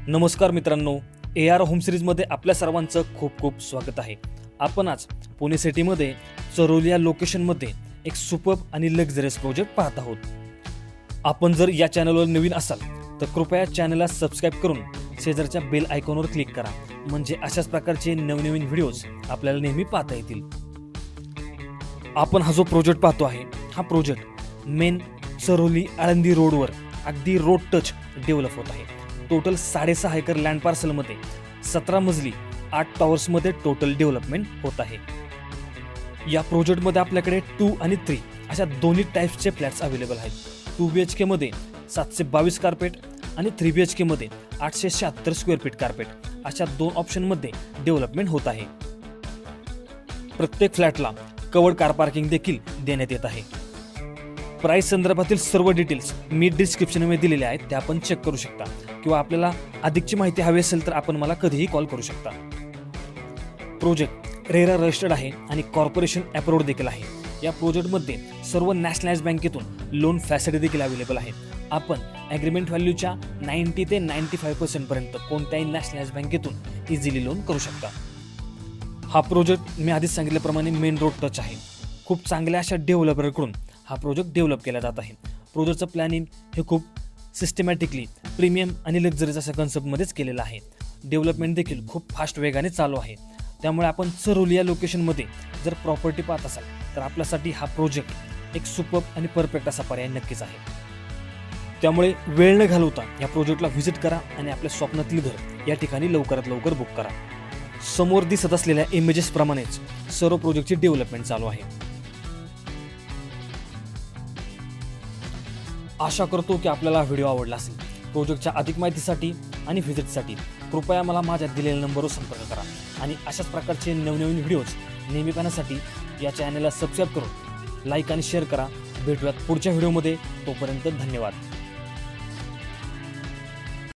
नमस्कार मित्रांनो, AR home सिरीजमध्ये आपल्या सर्वांचं खूप खूप स्वागत आहे। आपण आज पुणे सिटीमध्ये चरोली या लोकेशनमध्ये एक सुपर्ब आणि लक्झरियस प्रोजेक्ट पाहत आहोत। आपण जर या चॅनलवर नवीन असाल तर कृपया चॅनलला सबस्क्राइब करून शेजारच्या बेल आयकॉनवर क्लिक करा, म्हणजे अशाच प्रकारचे नवनवीन व्हिडिओज आपल्याला नेहमी पाहता येतील। आपण हा जो प्रोजेक्ट पाहतो आहे, हा प्रोजेक्ट मेन चरोली आळंदी रोडवर अगदी रोड टच डेव्हलप होत आहे। टोटल 6.5 एकर लँड पार्सल मध्ये 17 मजली 8 टॉवर्स मध्ये टोटल डेव्हलपमेंट होत आहे। या प्रोजेक्ट मध्ये आपल्याकडे 2 आणि 3 अशा दोन्ही टाइप्सचे फ्लॅट्स अवेलेबल आहेत। 2 BHK मध्ये 722 कार्पेट आणि 3 BHK मध्ये 876 स्क्वेअर फीट कार्पेट अशा दोन ऑप्शन मध्ये डेव्हलपमेंट होत आहे। प्रत्येक फ्लॅटला कवर्ड कार पार्किंग देखील देण्यात येत आहे। प्राइस संदर्भातील सर्व डिटेल्स मी डिस्क्रिप्शन मध्ये दिलेले आहेत, ते आपण चेक करू शकता, किंवा आपल्याला अधिकची माहिती हवी असेल तर आपण मला कधीही कॉल करू शकता। प्रोजेक्ट रेरा रजिस्टर्ड आहे आणि कॉर्पोरेशन अप्रूव्ड देखील आहे। या प्रोजेक्टमध्ये सर्व नॅशनलाइज बँकेतून लोन फॅसिलिटी देखील अवेलेबल आहे। आपण ॲग्रीमेंट व्हॅल्यूच्या 90 ते 95% पर्यंत कोणत्याही नॅशनलाइज बँकेतून इझिली लोन करू शकता। हा प्रोजेक्ट मी आधीच सांगितल्याप्रमाणे मेन रोड टच आहे। खूप चांगल्या अशा डेव्हलपरकडून हा प्रोजेक्ट डेव्हलप केला जात आहे। प्रोजेक्टचं प्लॅनिंग हे खूप सिस्टमॅटिकली प्रीमियम आणि लक्झरीज अशा कन्सेप्टमध्येच केलेलं आहे। डेव्हलपमेंट देखील खूप फास्ट वेगाने चालू आहे। त्यामुळे आपण चरोली या लोकेशनमध्ये जर प्रॉपर्टी पाहत असाल तर आपल्यासाठी हा प्रोजेक्ट एक सुपर्ब आणि परफेक्ट असा पर्याय नक्कीच आहे। त्यामुळे वेळ न घालवता या प्रोजेक्टला व्हिजिट करा आणि आपल्या स्वप्नातील घर या ठिकाणी लवकरात लवकर बुक करा। समोर दिसत असलेल्या इमेजेस प्रमाणेच सर्व प्रोजेक्टची डेव्हलपमेंट चालू आहे। आशा करतो की आपल्याला व्हिडिओ आवडला असेल। प्रोजेक्टच्या अधिक माहितीसाठी आणि व्हिजिटसाठी कृपया मला माझ्या दिलेल्या नंबरवर संपर्क करा आणि अशाच प्रकारचे नवनवीन व्हिडिओज नेहमी पाहण्यासाठी या चॅनलला सबस्क्राइब करून लाईक आणि शेअर करा। भेटूयात पुढच्या व्हिडिओमध्ये, तोपर्यंत धन्यवाद।